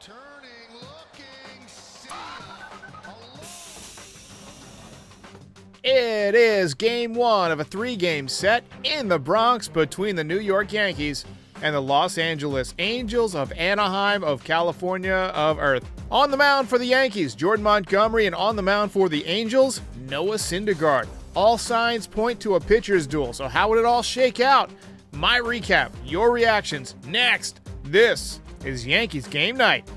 Turning, looking, see. It is game one of a three-game set in the Bronx between the New York Yankees and the Los Angeles Angels of Anaheim of California of Earth. On the mound for the Yankees, Jordan Montgomery, and on the mound for the Angels, Noah Syndergaard. All signs point to a pitcher's duel, so how would it all shake out? My recap, your reactions, next. This is Yankees Game Night.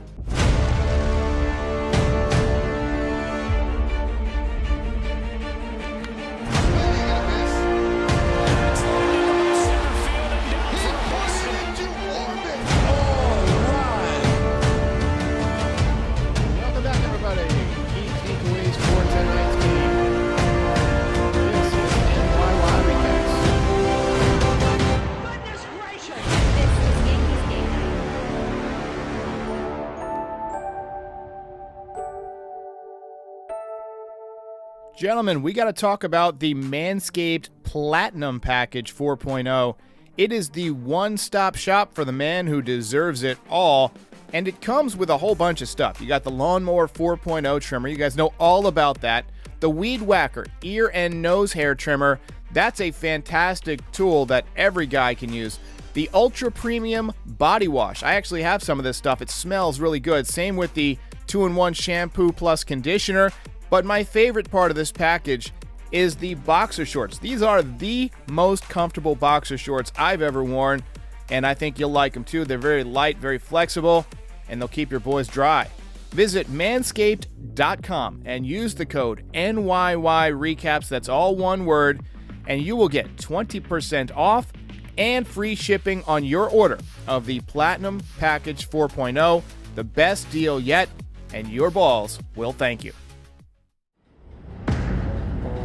Gentlemen, we got to talk about the Manscaped Platinum Package 4.0. It is the one-stop shop for the man who deserves it all, and it comes with a whole bunch of stuff. You got the Lawnmower 4.0 trimmer. You guys know all about that. The Weed Whacker ear and nose hair trimmer. That's a fantastic tool that every guy can use. The Ultra Premium Body Wash. I actually have some of this stuff. It smells really good. Same with the 2-in-1 shampoo plus conditioner. But my favorite part of this package is the boxer shorts. These are the most comfortable boxer shorts I've ever worn, and I think you'll like them too. They're very light, very flexible, and they'll keep your boys dry. Visit manscaped.com and use the code NYY Recaps, that's all one word, and you will get 20% off and free shipping on your order of the Platinum Package 4.0, the best deal yet, and your balls will thank you.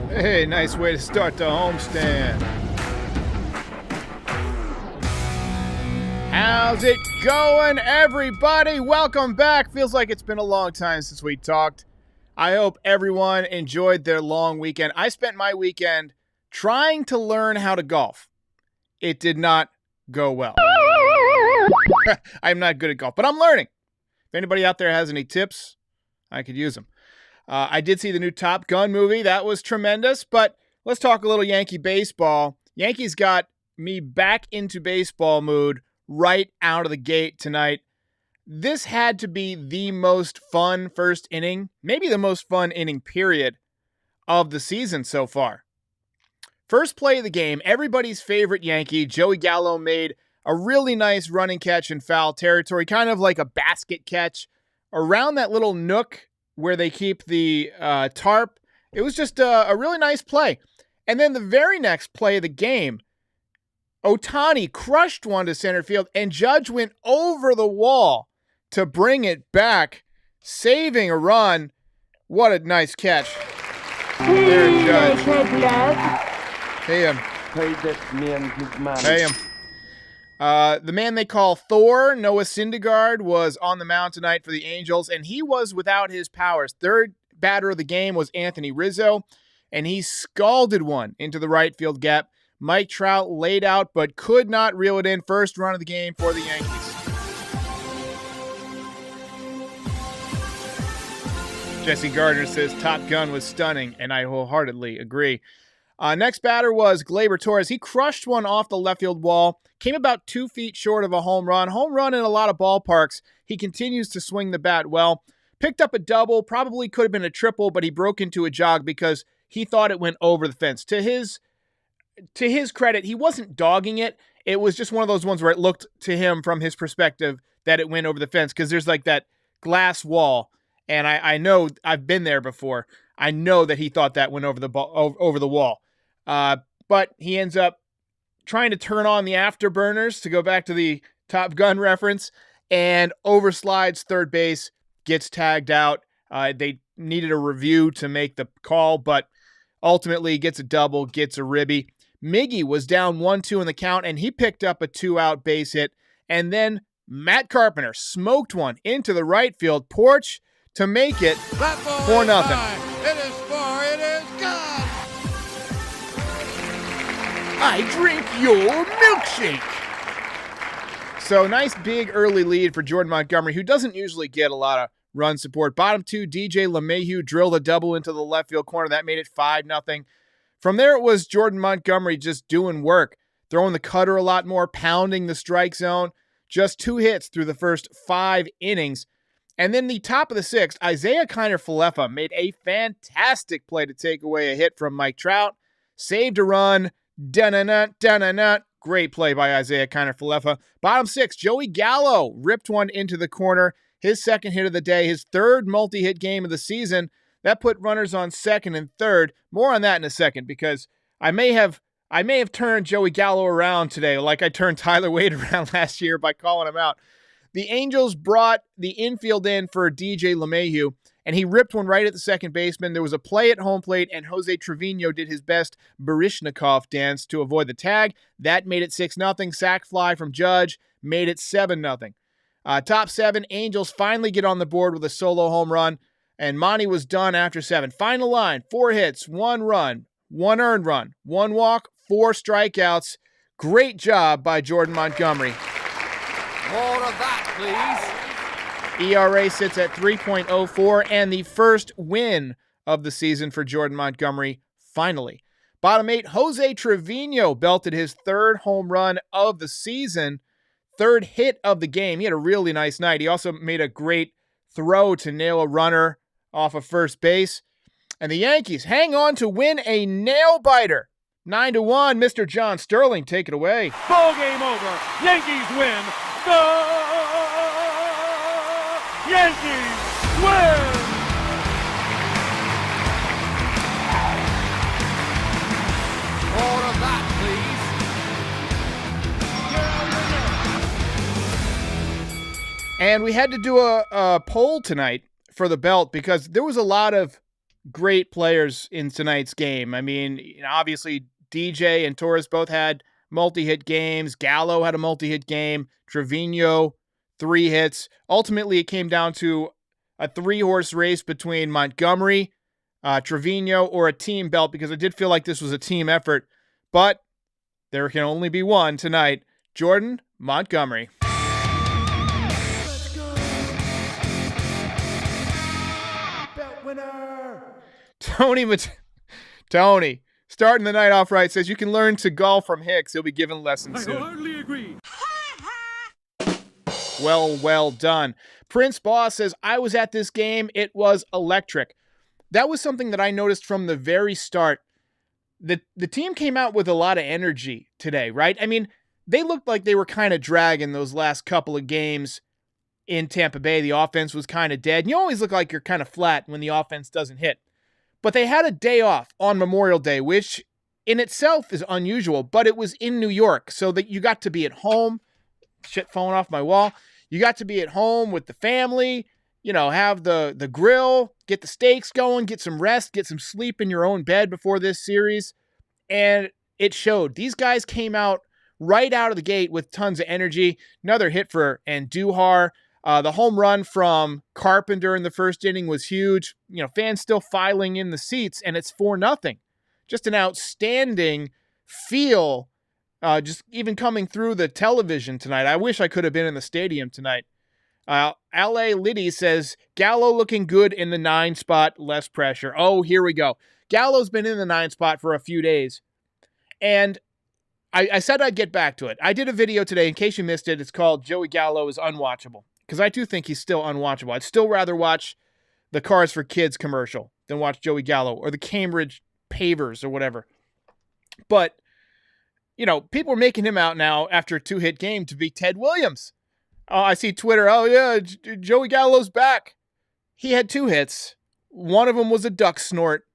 Hey, nice way to start the homestand. How's it going, everybody? Welcome back. Feels like it's been a long time since we talked. I hope everyone enjoyed their long weekend. I spent my weekend trying to learn how to golf. It did not go well. I'm not good at golf, but I'm learning. If anybody out there has any tips, I could use them. I did see the new Top Gun movie. That was tremendous, but let's talk a little Yankee baseball. Yankees got me back into baseball mood right out of the gate tonight. This had to be the most fun first inning, maybe the most fun inning period of the season so far. First play of the game, everybody's favorite Yankee, Joey Gallo, made a really nice running catch in foul territory, kind of like a basket catch around that little nook where they keep the tarp. It was just a really nice play. And then the very next play of the game, Ohtani crushed one to center field, and Judge went over the wall to bring it back, saving a run. What a nice catch. There, Judge. Pay him. Pay that man his money. Pay him. The man they call Thor, Noah Syndergaard, was on the mound tonight for the Angels, and he was without his powers. Third batter of the game was Anthony Rizzo, and he scalded one into the right field gap. Mike Trout laid out but could not reel it in. First run of the game for the Yankees. Jesse Gardner says Top Gun was stunning, and I wholeheartedly agree. Next batter was Gleyber Torres. He crushed one off the left field wall, came about 2 feet short of a home run. Home run in a lot of ballparks. He continues to swing the bat well. Picked up a double, probably could have been a triple, but he broke into a jog because he thought it went over the fence. To his credit, he wasn't dogging it. It was just one of those ones where it looked to him from his perspective that it went over the fence because there's like that glass wall, and I know I've been there before. I know that he thought that went over the wall. But he ends up trying to turn on the afterburners, to go back to the Top Gun reference, and overslides third base, gets tagged out. They needed a review to make the call, but ultimately gets a double, gets a ribby. Miggy was down 1-2 in the count, and he picked up a 2-out base hit. And then Matt Carpenter smoked one into the right field porch to make it 4-0. It is 4. It is gone. I drink your milkshake. So nice big early lead for Jordan Montgomery, who doesn't usually get a lot of run support. Bottom two, DJ LeMahieu drilled a double into the left field corner. That made it 5-0. From there, it was Jordan Montgomery just doing work, throwing the cutter a lot more, pounding the strike zone. Just 2 hits through the first 5 innings. And then the top of the 6th, Isaiah Kiner-Falefa made a fantastic play to take away a hit from Mike Trout. Saved a run. Da-na-na. Great play by Isaiah Kiner-Falefa. Bottom 6, Joey Gallo ripped one into the corner. His second hit of the day, his third multi-hit game of the season. That put runners on second and third. More on that in a second, because I may have turned Joey Gallo around today, like I turned Tyler Wade around last year by calling him out. The Angels brought the infield in for DJ LeMahieu, and he ripped one right at the second baseman. There was a play at home plate, and Jose Trevino did his best Baryshnikov dance to avoid the tag. That made it 6-0. Sac fly from Judge made it 7-0. Top 7, Angels finally get on the board with a solo home run, and Monty was done after 7. Final line, 4 hits, 1 run, 1 earned run, 1 walk, 4 strikeouts. Great job by Jordan Montgomery. More of that, please. ERA sits at 3.04, and the first win of the season for Jordan Montgomery, finally. Bottom 8, Jose Trevino belted his 3rd home run of the season, 3rd hit of the game. He had a really nice night. He also made a great throw to nail a runner off of first base. And the Yankees hang on to win a nail-biter. 9-1, Mr. John Sterling, take it away. Ball game over. Yankees win. The Yankees win. More of that, please. And we had to do a poll tonight for the belt because there was a lot of great players in tonight's game. I mean, obviously DJ and Torres both had multi-hit games. Gallo had a multi-hit game. Trevino, 3 hits. Ultimately, it came down to a 3-horse race between Montgomery, Trevino, or a team belt, because I did feel like this was a team effort. But there can only be one tonight. Jordan Montgomery. Let's go. Belt winner. Tony, starting the night off right, says you can learn to golf from Hicks. He'll be given lessons I soon. hardly agree. Well done. Prince Boss says, I was at this game. It was electric. That was something that I noticed from the very start. The team came out with a lot of energy today, right? I mean, they looked like they were kind of dragging those last couple of games in Tampa Bay. The offense was kind of dead. And you always look like you're kind of flat when the offense doesn't hit. But they had a day off on Memorial Day, which in itself is unusual, but it was in New York, so that you got to be at home. Shit falling off my wall. You got to be at home with the family, have the grill, get the steaks going, get some rest, get some sleep in your own bed before this series. And it showed. These guys came out right out of the gate with tons of energy. Another hit for Andujar. The home run from Carpenter in the first inning was huge. Fans still filing in the seats, and it's 4-0. Just an outstanding feel. Just even coming through the television tonight. I wish I could have been in the stadium tonight. L.A. Liddy says, Gallo looking good in the 9 spot, less pressure. Oh, here we go. Gallo's been in the 9 spot for a few days. And I said I'd get back to it. I did a video today, in case you missed it. It's called Joey Gallo is Unwatchable. Because I do think he's still unwatchable. I'd still rather watch the Cars for Kids commercial than watch Joey Gallo or the Cambridge Pavers or whatever. But people are making him out now after a 2-hit game to be Ted Williams. I see Twitter. Oh, yeah, Joey Gallo's back. He had 2 hits. One of them was a duck snort.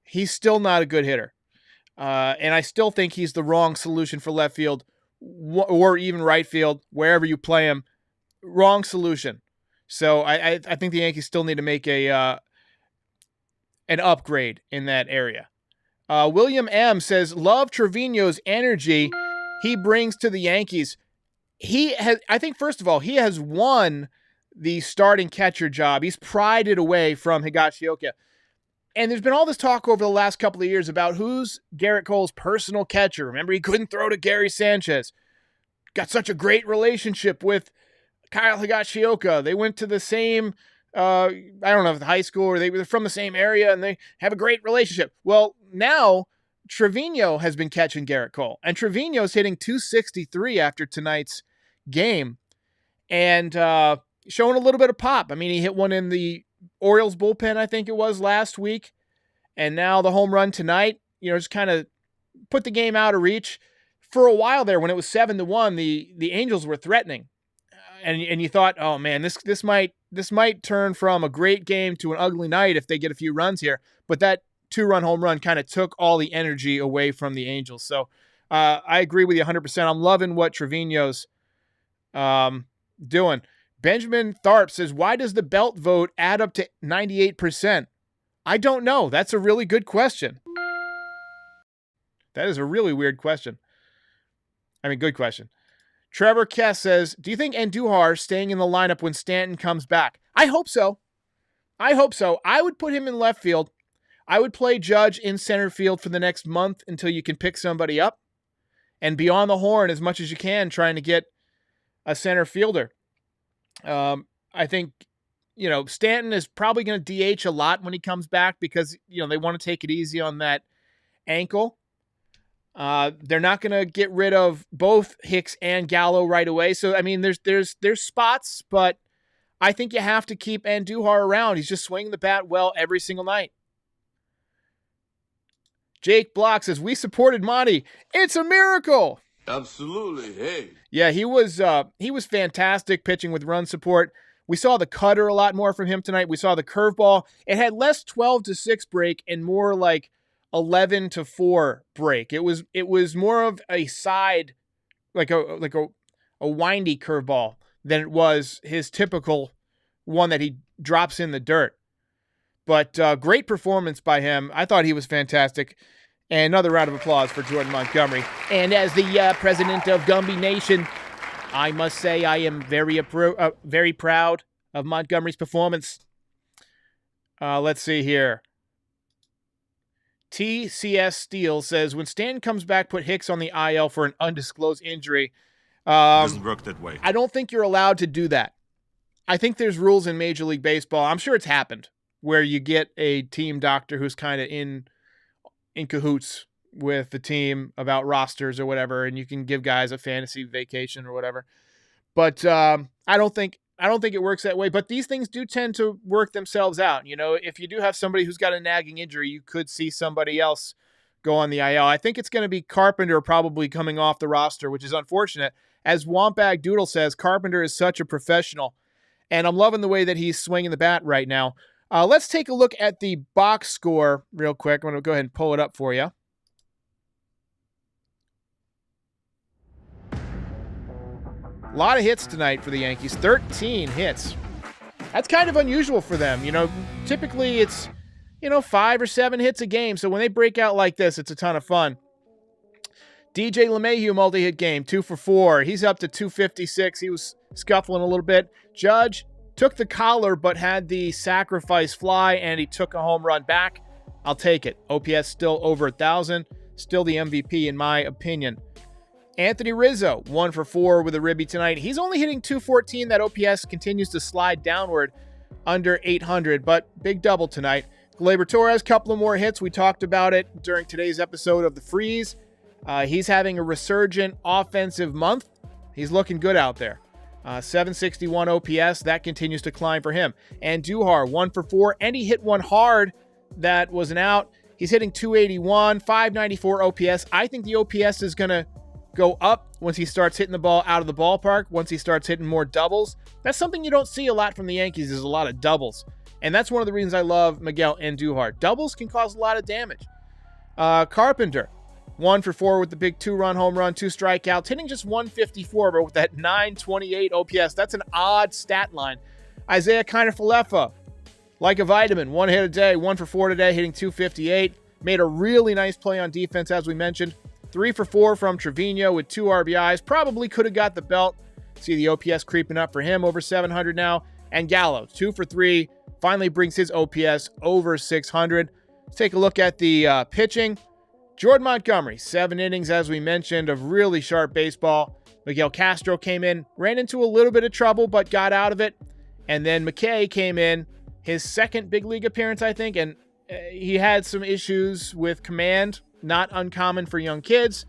He's still not a good hitter. And I still think he's the wrong solution for left field or even right field, wherever you play him. Wrong solution. So I think the Yankees still need to make an upgrade in that area. William M. says, love Trevino's energy he brings to the Yankees. I think, first of all, he has won the starting catcher job. He's pried it away from Higashioka. And there's been all this talk over the last couple of years about who's Garrett Cole's personal catcher. Remember, he couldn't throw to Gary Sanchez. got such a great relationship with Kyle Higashioka. They went to the same, I don't know if high school or they were from the same area, and they have a great relationship. Well, now Trevino has been catching Garrett Cole, and Trevino's hitting 263 after tonight's game, and showing a little bit of pop. I mean, he hit one in the Orioles bullpen, I think it was, last week, and now the home run tonight, just kind of put the game out of reach. For a while there, when it was 7-1, the Angels were threatening, and you thought, oh man, this might turn from a great game to an ugly night if they get a few runs here. But that 2-run home run kind of took all the energy away from the Angels. So I agree with you 100%. I'm loving what Trevino's doing. Benjamin Tharp says, why does the belt vote add up to 98%? I don't know. That's a really good question. That is a really weird question. Good question. Trevor Kess says, do you think Andujar staying in the lineup when Stanton comes back? I hope so. I would put him in left field. I would play Judge in center field for the next month until you can pick somebody up, and be on the horn as much as you can trying to get a center fielder. I think, Stanton is probably going to DH a lot when he comes back because, they want to take it easy on that ankle. They're not going to get rid of both Hicks and Gallo right away. So, there's spots, but I think you have to keep Andujar around. He's just swinging the bat well every single night. Jake Block says, we supported Monty. It's a miracle. Absolutely. Hey. Yeah, he was fantastic pitching with run support. We saw the cutter a lot more from him tonight. We saw the curveball. It had less 12-6 break and more like 11-4 break. It was more of a side, like a windy curveball than it was his typical one that he drops in the dirt. But great performance by him. I thought he was fantastic. And another round of applause for Jordan Montgomery. And as the president of Gumby Nation, I must say I am very proud of Montgomery's performance. Let's see here. TCS Steel says, when Stanton comes back, put Hicks on the IL for an undisclosed injury. Doesn't work that way. I don't think you're allowed to do that. I think there's rules in Major League Baseball. I'm sure it's happened where you get a team doctor who's kind of in cahoots with the team about rosters or whatever, and you can give guys a fantasy vacation or whatever. But I don't think it works that way. But these things do tend to work themselves out. If you do have somebody who's got a nagging injury, you could see somebody else go on the IL. I think it's going to be Carpenter probably coming off the roster, which is unfortunate. As Wampag Doodle says, Carpenter is such a professional, and I'm loving the way that he's swinging the bat right now. Let's take a look at the box score real quick. I'm going to go ahead and pull it up for you. A lot of hits tonight for the Yankees. 13 hits. That's kind of unusual for them. Typically it's, 5 or 7 hits a game. So when they break out like this, it's a ton of fun. DJ LeMahieu multi-hit game, 2 for 4. He's up to 256. He was scuffling a little bit. Judge took the collar, but had the sacrifice fly, and he took a home run back. I'll take it. OPS still over 1,000. Still the MVP in my opinion. Anthony Rizzo, 1 for 4 with a ribby tonight. He's only hitting 214. That OPS continues to slide downward under 800, but big double tonight. Gleyber Torres, couple of more hits. We talked about it during today's episode of the Frieze. He's having a resurgent offensive month. He's looking good out there. 761 OPS, that continues to climb for him. And Duhar, 1 for 4, and he hit one hard that was an out. He's hitting 281, 594 OPS. I think the OPS is going to go up once he starts hitting the ball out of the ballpark, once he starts hitting more doubles. That's something you don't see a lot from the Yankees, is a lot of doubles. And that's one of the reasons I love Miguel Andujar. Doubles can cause a lot of damage. Carpenter, 1 for 4 with the big 2-run home run, 2 strikeouts, hitting just 154, but with that 928 OPS, that's an odd stat line. Isaiah Kiner-Falefa, like a vitamin, 1 hit a day, 1 for 4 today, hitting 258. Made a really nice play on defense, as we mentioned. 3 for 4 from Trevino with 2 RBIs. Probably could have got the belt. See the OPS creeping up for him, over 700 now. And Gallo, 2 for 3, finally brings his OPS over 600. Let's take a look at the pitching. Jordan Montgomery, 7 innings, as we mentioned, of really sharp baseball. Miguel Castro came in, ran into a little bit of trouble, but got out of it. And then McKay came in, his second big league appearance, I think, and he had some issues with command, not uncommon for young kids,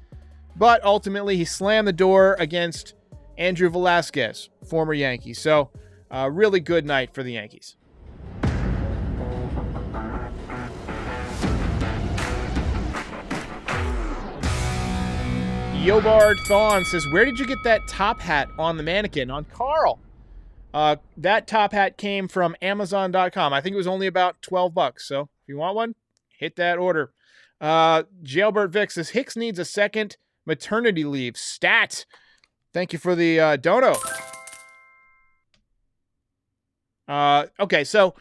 but ultimately he slammed the door against Andrew Velasquez, former Yankee. So, really good night for the Yankees. Yobard Thawne says, where did you get that top hat on the mannequin? On Carl. That top hat came from Amazon.com. I think it was only about $12. So if you want one, hit that order. Jailbird Vic says, Hicks needs a second maternity leave. Stat. Thank you for the dono. Okay, so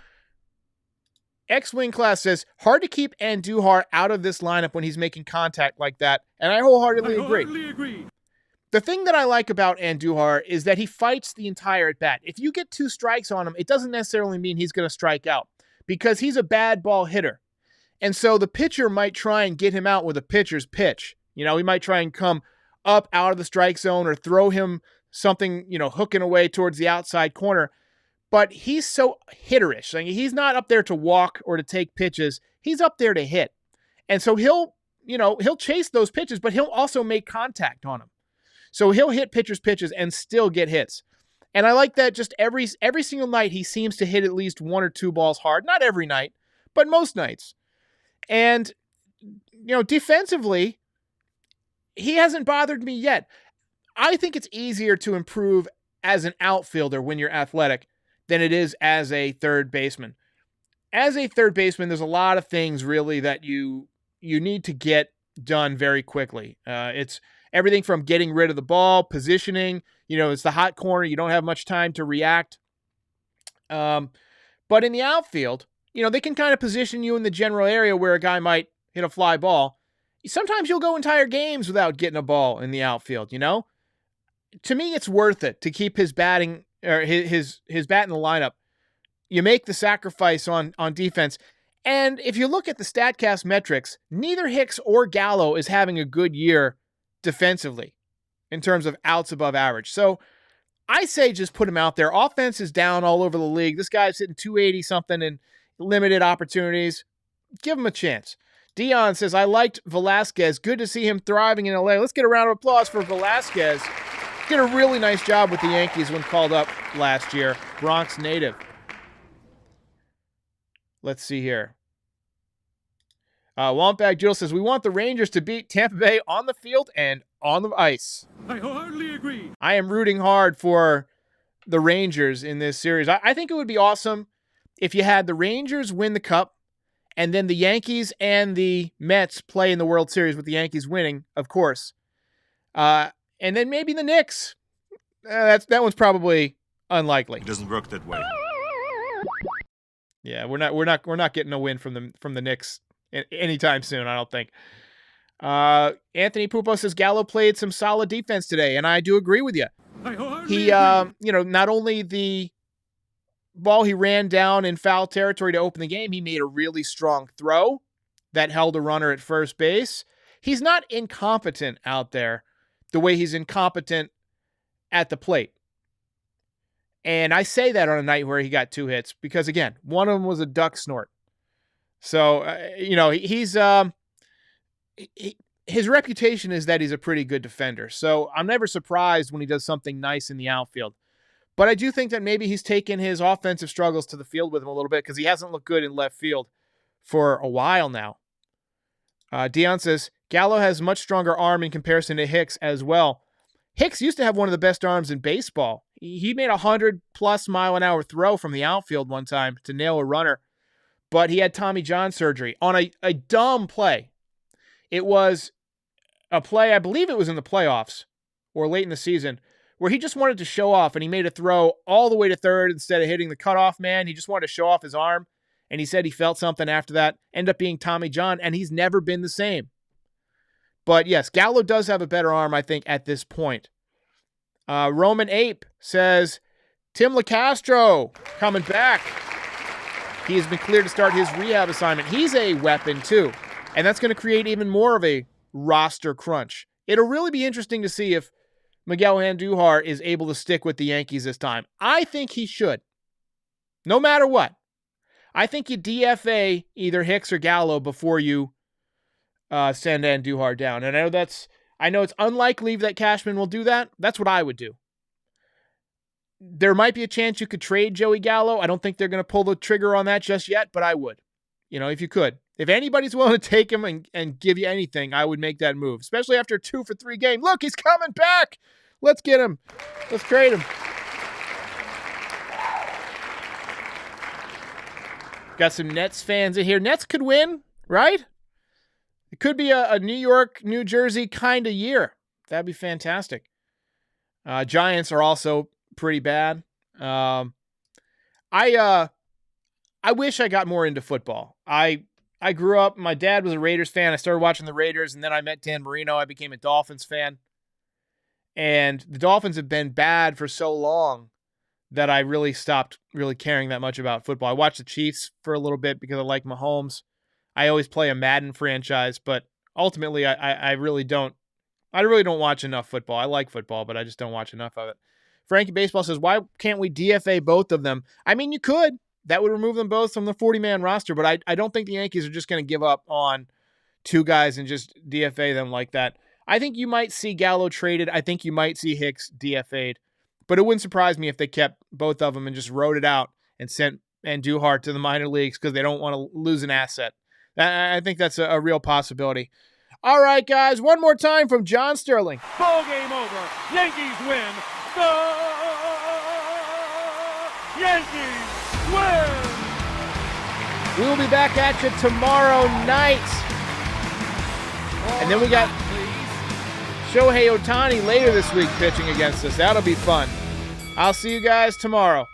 X-Wing Class says, hard to keep Andujar out of this lineup when he's making contact like that, and I wholeheartedly agree. The thing that I like about Andujar is that he fights the entire at-bat. If you get 2 strikes on him, it doesn't necessarily mean he's going to strike out because he's a bad ball hitter. And so the pitcher might try and get him out with a pitcher's pitch. You know, he might try and come up out of the strike zone or throw him something, hooking away towards the outside corner. But he's so hitterish. I mean, he's not up there to walk or to take pitches. He's up there to hit. And so he'll chase those pitches, but he'll also make contact on them. So he'll hit pitchers' pitches and still get hits. And I like that just every single night he seems to hit at least 1 or 2 balls hard. Not every night, but most nights. And, defensively, he hasn't bothered me yet. I think it's easier to improve as an outfielder when you're athletic than it is as a third baseman. As a third baseman, there's a lot of things really that you need to get done very quickly. It's everything from getting rid of the ball, positioning, it's the hot corner. You don't have much time to react. But in the outfield, they can kind of position you in the general area where a guy might hit a fly ball. Sometimes you'll go entire games without getting a ball in the outfield, To me, it's worth it to keep his batting or his bat in the lineup. You make the sacrifice on defense. And if you look at the StatCast metrics, neither Hicks or Gallo is having a good year defensively in terms of outs above average. So I say just put him out there. Offense is down all over the league. This guy's hitting 280 something in limited opportunities. Give him a chance. Dion says, I liked Velasquez. Good to see him thriving in LA. Let's get a round of applause for Velasquez. Did a really nice job with the Yankees when called up last year. Bronx native. Let's see here. Wampag Jill says, we want the Rangers to beat Tampa Bay on the field and on the ice. I wholeheartedly agree. I am rooting hard for the Rangers in this series. I think it would be awesome if you had the Rangers win the Cup and then the Yankees and the Mets play in the World Series with the Yankees winning, of course. And then maybe the Knicks. That one's probably unlikely. It doesn't work that way. Yeah, we're not getting a win from the Knicks anytime soon, I don't think. Anthony Pupo says Gallo played some solid defense today, and I do agree with you. He, not only the ball he ran down in foul territory to open the game, he made a really strong throw that held a runner at first base. He's not incompetent out there the way he's incompetent at the plate. And I say that on a night where he got 2 hits because, again, one of them was a duck snort. So, his reputation is that he's a pretty good defender. So I'm never surprised when he does something nice in the outfield. But I do think that maybe he's taken his offensive struggles to the field with him a little bit because he hasn't looked good in left field for a while now. Dion says, Gallo has much stronger arm in comparison to Hicks as well. Hicks used to have one of the best arms in baseball. He made a 100-plus mile-an-hour throw from the outfield one time to nail a runner, but he had Tommy John surgery on a dumb play. It was a play, I believe it was in the playoffs or late in the season, where he just wanted to show off, and he made a throw all the way to third instead of hitting the cutoff man. He just wanted to show off his arm, and he said he felt something after that. Ended up being Tommy John, and he's never been the same. But yes, Gallo does have a better arm, I think, at this point. Roman Ape says, Tim LeCastro coming back. He has been cleared to start his rehab assignment. He's a weapon, too. And that's going to create even more of a roster crunch. It'll really be interesting to see if Miguel Andujar is able to stick with the Yankees this time. I think he should. No matter what. I think you DFA either Hicks or Gallo before you send Andujar down. And I know it's unlikely that Cashman will do that. That's what I would do. There might be a chance you could trade Joey Gallo. I don't think they're going to pull the trigger on that just yet, but I would. If you could. If anybody's willing to take him and give you anything, I would make that move, especially after a 2-for-3 game. Look, he's coming back. Let's get him. Let's trade him. Got some Nets fans in here. Nets could win, right? It could be a New York, New Jersey kind of year. That'd be fantastic. Giants are also pretty bad. I wish I got more into football. I grew up, my dad was a Raiders fan. I started watching the Raiders, and then I met Dan Marino. I became a Dolphins fan. And the Dolphins have been bad for so long that I really stopped really caring that much about football. I watched the Chiefs for a little bit because I like Mahomes. I always play a Madden franchise, but ultimately I really don't watch enough football. I like football, but I just don't watch enough of it. Frankie Baseball says, why can't we DFA both of them? I mean, you could. That would remove them both from the 40-man roster, but I don't think the Yankees are just going to give up on two guys and just DFA them like that. I think you might see Gallo traded. I think you might see Hicks DFA'd. But it wouldn't surprise me if they kept both of them and just wrote it out and sent Andujar to the minor leagues because they don't want to lose an asset. I think that's a real possibility. All right, guys, one more time from John Sterling. Ball game over. Yankees win. The Yankees win. We will be back at you tomorrow night. And then we got Shohei Ohtani later this week pitching against us. That'll be fun. I'll see you guys tomorrow.